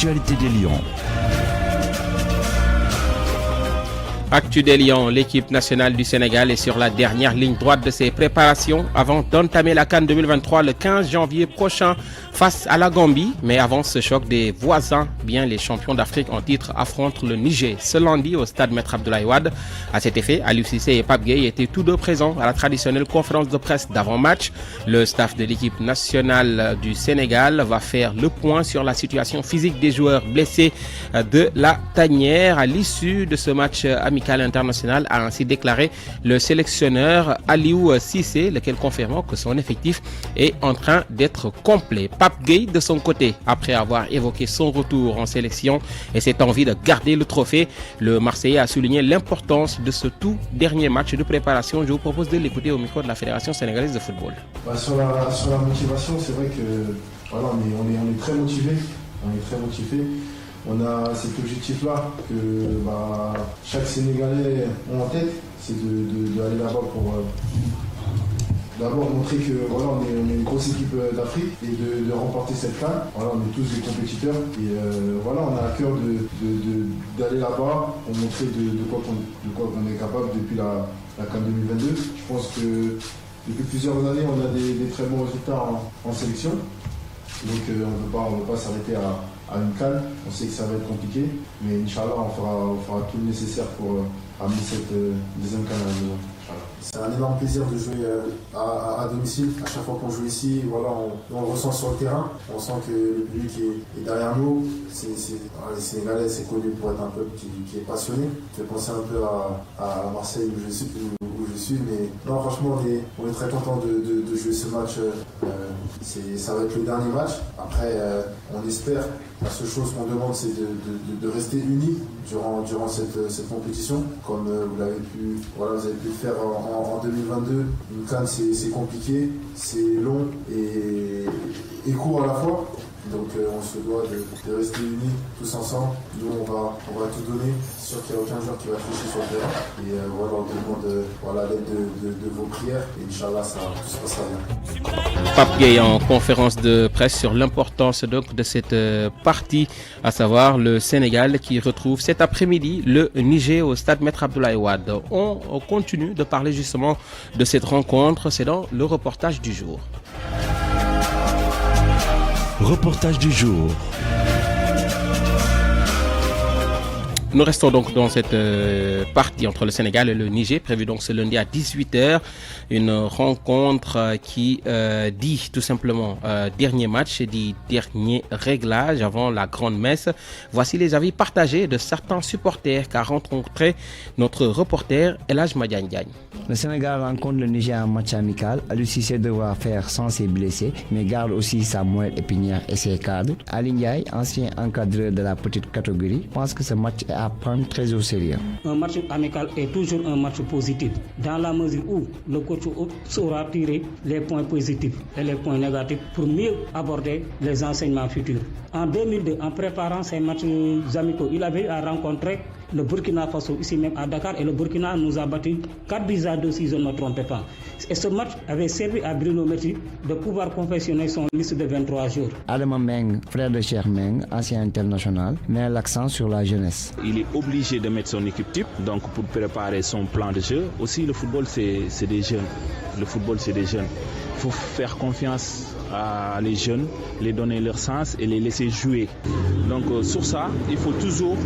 l'actualité des Lions. Actu des Lions, l'équipe nationale du Sénégal est sur la dernière ligne droite de ses préparations avant d'entamer la CAN 2023 le 15 janvier prochain face à la Gambie. Mais avant ce choc des voisins, bien les champions d'Afrique en titre affrontent le Niger ce lundi au stade Maître Abdoulaye Wade. À cet effet, Aliou Cissé et Pape Gueye étaient tous deux présents à la traditionnelle conférence de presse d'avant-match. Le staff de l'équipe nationale du Sénégal va faire le point sur la situation physique des joueurs blessés de la tanière à l'issue de ce match amical international, a ainsi déclaré le sélectionneur Aliou Cissé, lequel confirme que son effectif est en train d'être complet. Pape Gueye, de son côté, après avoir évoqué son retour en sélection et cette envie de garder le trophée, le Marseillais a souligné l'importance de ce tout dernier match de préparation. Je vous propose de l'écouter au micro de la Fédération sénégalaise de football. Sur la motivation, c'est vrai que voilà, on est très motivés. On a cet objectif-là que chaque Sénégalais a en tête, c'est d'aller là-bas pour d'abord montrer que voilà, on est une grosse équipe d'Afrique et de remporter cette CAN. Voilà, on est tous des compétiteurs et voilà, on a à cœur d'aller là-bas pour montrer de quoi on est capable depuis la CAN 2022. Je pense que depuis plusieurs années, on a des très bons résultats en sélection. Donc on ne veut pas s'arrêter à une CAN. On sait que ça va être compliqué, mais Inch'Allah, on fera tout le nécessaire pour amener cette deuxième CAN à la maison. C'est un énorme plaisir de jouer à domicile. À chaque fois qu'on joue ici, voilà, on le ressent sur le terrain. On sent que le public est derrière nous. Les Sénégalais, c'est connu pour être un peuple qui est passionné. Ça fait penser un peu à Marseille où je suis. Mais non, franchement, on est très content de jouer ce match. Ça va être le dernier match. Après, on espère. La seule chose qu'on demande, c'est de rester unis durant cette compétition. Comme vous avez pu le faire en 2022. Une CAN, c'est compliqué, c'est long et court à la fois. Donc on se doit de rester unis tous ensemble. Nous on va tout donner. C'est sûr qu'il n'y a aucun joueur qui va tricher sur le terrain. Et on demande l'aide de vos prières. Et Inch'Allah, tout se passera bien. Pape Gueye en conférence de presse sur l'importance donc de cette partie, à savoir le Sénégal qui retrouve cet après-midi le Niger au stade Maître Abdoulaye Wade. On continue de parler justement de cette rencontre. C'est dans le reportage du jour. Reportage du jour. Nous restons donc dans cette partie entre le Sénégal et le Niger, prévue donc ce lundi à 18h. Une rencontre qui dit tout simplement dernier match et dit dernier réglage avant la grande messe. Voici les avis partagés de certains supporters qu'a rencontré notre reporter El Hadj Madiagne Diagne. Le Sénégal rencontre le Niger en match amical. Aliou Cissé devra faire sans ses blessés, mais garde aussi sa moelle épinière et ses cadres. Ali Ndiaye, ancien encadreur de la petite catégorie, pense que ce match est à prendre très au sérieux. Un match amical est toujours un match positif, dans la mesure où le coach saura tirer les points positifs et les points négatifs pour mieux aborder les enseignements futurs. En 2002, en préparant ces matchs amicaux, il avait à rencontrer le Burkina Faso ici même à Dakar et le Burkina nous a battu 4-2 si je ne me trompe pas. Et ce match avait servi à Bruno Metsu de pouvoir confectionner son liste de 23 jours. Adama Meng, frère de Cheikh Meng, ancien international, met l'accent sur la jeunesse. Il est obligé de mettre son équipe type donc pour préparer son plan de jeu. Aussi le football c'est des jeunes. Le football c'est des jeunes. Il faut faire confiance à les jeunes, les donner leur sens et les laisser jouer. Donc sur ça, il faut toujours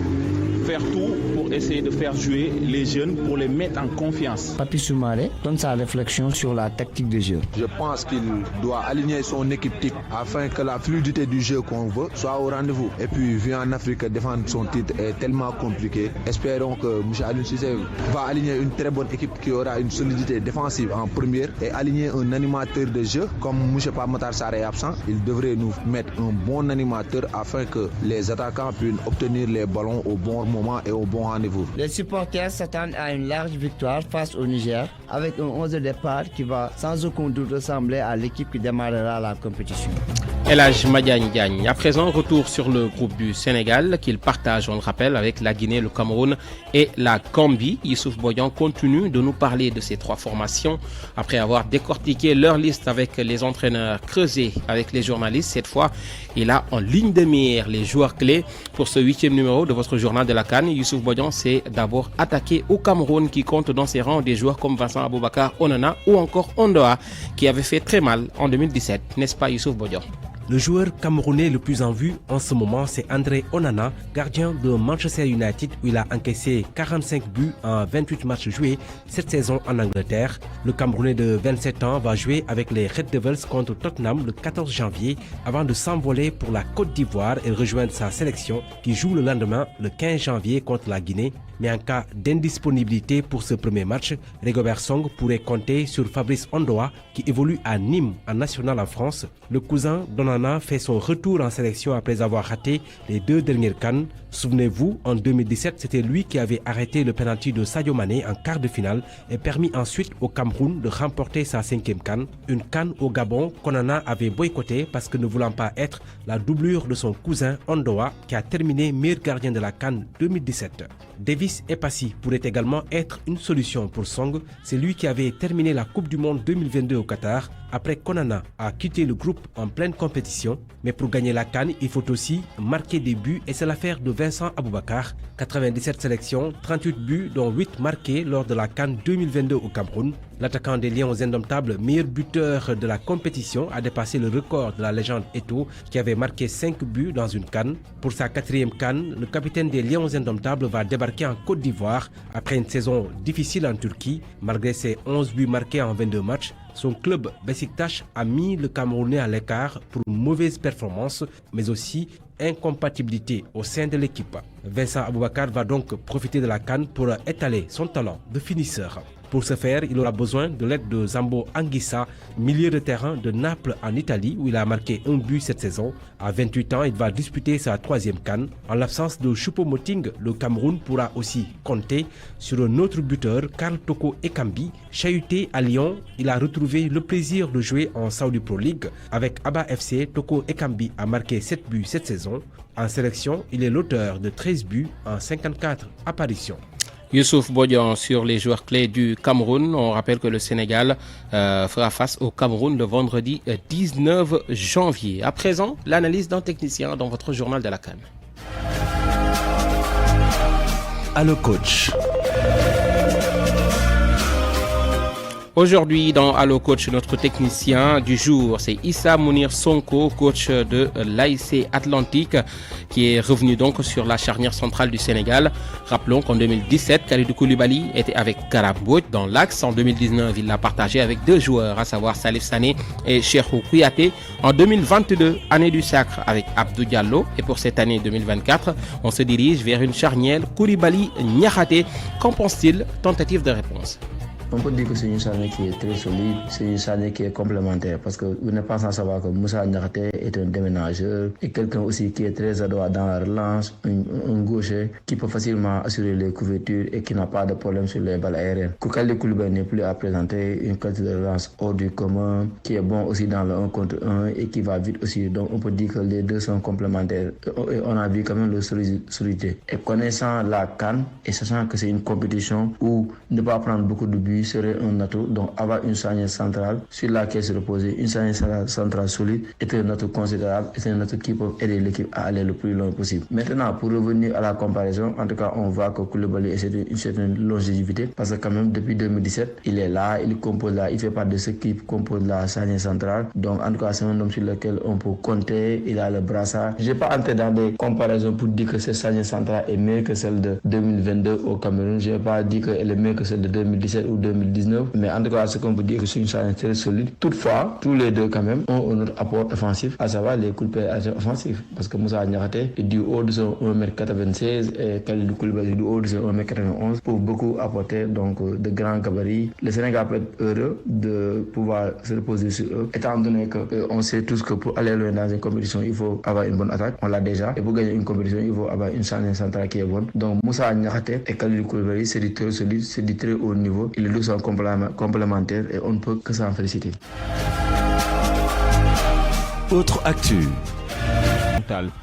faire tout pour essayer de faire jouer les jeunes, pour les mettre en confiance. Papi Soumaré donne sa réflexion sur la tactique de jeu. Je pense qu'il doit aligner son équipe type afin que la fluidité du jeu qu'on veut soit au rendez-vous. Et puis, vu en Afrique, défendre son titre est tellement compliqué. Espérons que M. Aliou Cissé va aligner une très bonne équipe qui aura une solidité défensive en première et aligner un animateur de jeu. Comme M. Pamatar Sarr est absent, il devrait nous mettre un bon animateur afin que les attaquants puissent obtenir les ballons au bon moment et au bon rendez-vous. Les supporters s'attendent à une large victoire face au Niger avec un 11 de départ qui va sans aucun doute ressembler à l'équipe qui démarrera la compétition. El Hadj Madiagne Diagne. À présent, retour sur le groupe du Sénégal qu'il partage, on le rappelle, avec la Guinée, le Cameroun et la Gambie. Youssouf Boyan continue de nous parler de ces trois formations après avoir décortiqué leur liste avec les entraîneurs, creusés avec les journalistes. Cette fois, il a en ligne de mire les joueurs clés pour ce 8e numéro de votre journal de la CAN. Youssouf Boyan s'est d'abord attaqué au Cameroun qui compte dans ses rangs des joueurs comme Vincent Aboubakar Onana ou encore Ondoa qui avait fait très mal en 2017. N'est-ce pas Youssouf Boyan? Le joueur camerounais le plus en vue en ce moment, c'est André Onana, gardien de Manchester United où il a encaissé 45 buts en 28 matchs joués cette saison en Angleterre. Le Camerounais de 27 ans va jouer avec les Red Devils contre Tottenham le 14 janvier avant de s'envoler pour la Côte d'Ivoire et rejoindre sa sélection qui joue le lendemain, le 15 janvier contre la Guinée. Mais en cas d'indisponibilité pour ce premier match, Rigobert Song pourrait compter sur Fabrice Ondoa qui évolue à Nîmes en national en France. Le cousin d'Onana fait son retour en sélection après avoir raté les 2 dernières CAN. Souvenez-vous, en 2017, c'était lui qui avait arrêté le penalty de Sadio Mané en quart de finale et permis ensuite au Cameroun de remporter sa 5e CAN. Une CAN au Gabon qu'Onana avait boycotté parce que ne voulant pas être la doublure de son cousin Ondoa qui a terminé meilleur gardien de la CAN 2017. Davis Epassi pourrait également être une solution pour Song. C'est lui qui avait terminé la Coupe du Monde 2022 au Qatar après qu'Onana a quitté le groupe en pleine compétition. Mais pour gagner la CAN, il faut aussi marquer des buts et c'est l'affaire de Vincent Aboubakar. 97 sélections, 38 buts dont 8 marqués lors de la CAN 2022 au Cameroun. L'attaquant des Lions indomptables, meilleur buteur de la compétition, a dépassé le record de la légende Eto'o qui avait marqué 5 buts dans une CAN. Pour sa 4e CAN, le capitaine des Lions indomptables va débarquer en Côte d'Ivoire après une saison difficile en Turquie. Malgré ses 11 buts marqués en 22 matchs, son club Besiktas a mis le Camerounais à l'écart pour une mauvaise performance, mais aussi incompatibilité au sein de l'équipe. Vincent Aboubakar va donc profiter de la CAN pour étaler son talent de finisseur. Pour ce faire, il aura besoin de l'aide de Zambo Anguissa, milieu de terrain de Naples en Italie où il a marqué un but cette saison. À 28 ans, il va disputer sa 3e CAN. En l'absence de Choupo-Moting, le Cameroun pourra aussi compter sur un autre buteur, Karl Toko Ekambi. Chahuté à Lyon, il a retrouvé le plaisir de jouer en Saudi Pro League. Avec Abba FC, Toko Ekambi a marqué 7 buts cette saison. En sélection, il est l'auteur de 13 buts en 54 apparitions. Youssouf Boyan sur les joueurs clés du Cameroun. On rappelle que le Sénégal fera face au Cameroun le vendredi 19 janvier. À présent, l'analyse d'un technicien dans votre journal de la CAN. Allo Coach. Aujourd'hui, dans Allo Coach, notre technicien du jour, c'est Issa Mounir Sonko, coach de l'AIC Atlantique, qui est revenu donc sur la charnière centrale du Sénégal. Rappelons qu'en 2017, Kalidou Koulibaly était avec Karabouet dans l'axe. En 2019, il l'a partagé avec 2 joueurs, à savoir Salif Sané et Cheikhou Kouyaté. En 2022, année du sacre avec Abdou Diallo. Et pour cette année 2024, on se dirige vers une charnière Koulibaly-Niakhaté. Qu'en pense-t-il? Tentative de réponse. On peut dire que c'est une charnière qui est très solide, c'est une charnière qui est complémentaire parce que vous n'êtes pas sans savoir que Moussa Niakhaté est un déménageur et quelqu'un aussi qui est très adroit dans la relance, un gaucher qui peut facilement assurer les couvertures et qui n'a pas de problème sur les balles aériennes. Kalidou Koulibaly n'est plus à présenter, une qualité de relance hors du commun, qui est bon aussi dans le 1 contre 1 et qui va vite aussi. Donc on peut dire que les deux sont complémentaires et on a vu quand même leur solidité. Et connaissant la CAN et sachant que c'est une compétition où ne pas prendre beaucoup de buts serait un atout, donc avoir une charnière centrale sur laquelle se reposer, une charnière centrale solide est un atout considérable, est un atout qui peut aider l'équipe à aller le plus loin possible. Maintenant, pour revenir à la comparaison, en tout cas, on voit que Koulibaly a une certaine longévité parce que quand même depuis 2017, il est là, il compose là, il fait partie de ceux qui composent la charnière centrale. Donc en tout cas, c'est un homme sur lequel on peut compter, il a le brassard. Je n'ai pas entré dans des comparaisons pour dire que cette charnière centrale est meilleure que celle de 2022 au Cameroun. Je n'ai pas dit qu'elle est meilleure que celle de 2017 ou 2019, mais en tout cas, ce qu'on peut dire que c'est une charnière très solide. Toutefois, tous les deux quand même ont un autre apport offensif, à savoir les coups de pied offensifs, parce que Moussa Niakhaté est du haut de son 1m96 et Kalidou Koulibaly du haut de son 1m91 pour beaucoup apporter donc de grands gabarits. Le Sénégal peut être heureux de pouvoir se reposer sur eux, étant donné qu'on sait tous que pour aller loin dans une compétition, il faut avoir une bonne attaque, on l'a déjà, et pour gagner une compétition, il faut avoir une charnière centrale qui est bonne. Donc Moussa Niakhaté et Kalidou Koulibaly, c'est du très solide, c'est du très haut niveau. Les deux sont complémentaires et on ne peut que s'en féliciter. Autre actu.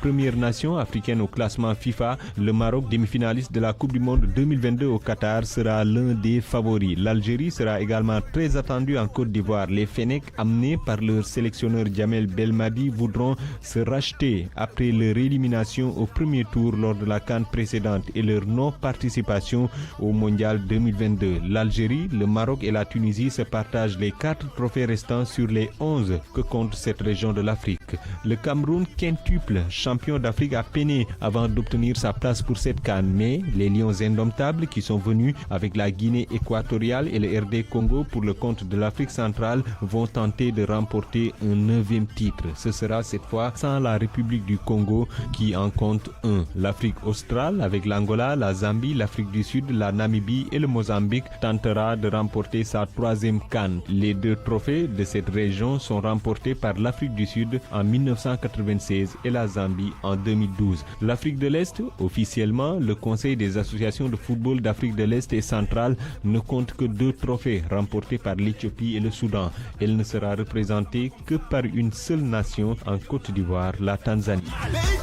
Première nation africaine au classement FIFA, le Maroc, demi-finaliste de la Coupe du Monde 2022 au Qatar, sera l'un des favoris. L'Algérie sera également très attendue en Côte d'Ivoire. Les Fennecs, amenés par leur sélectionneur Djamel Belmadi, voudront se racheter après leur élimination au premier tour lors de la CAN précédente et leur non-participation au Mondial 2022. L'Algérie, le Maroc et la Tunisie se partagent les 4 trophées restants sur les 11 que compte cette région de l'Afrique. Le Cameroun, quintuple champion d'Afrique, a peiné avant d'obtenir sa place pour cette CAN, mais les Lions indomptables qui sont venus avec la Guinée équatoriale et le RD Congo pour le compte de l'Afrique centrale vont tenter de remporter un 9e titre. Ce sera cette fois sans la République du Congo qui en compte un. L'Afrique australe avec l'Angola, la Zambie, l'Afrique du Sud, la Namibie et le Mozambique tentera de remporter sa 3e CAN. Les 2 trophées de cette région sont remportés par l'Afrique du Sud en 1996 et la Zambie en 2012. L'Afrique de l'Est, officiellement, le Conseil des associations de football d'Afrique de l'Est et centrale ne compte que 2 trophées remportés par l'Éthiopie et le Soudan. Elle ne sera représentée que par une seule nation en Côte d'Ivoire, la Tanzanie.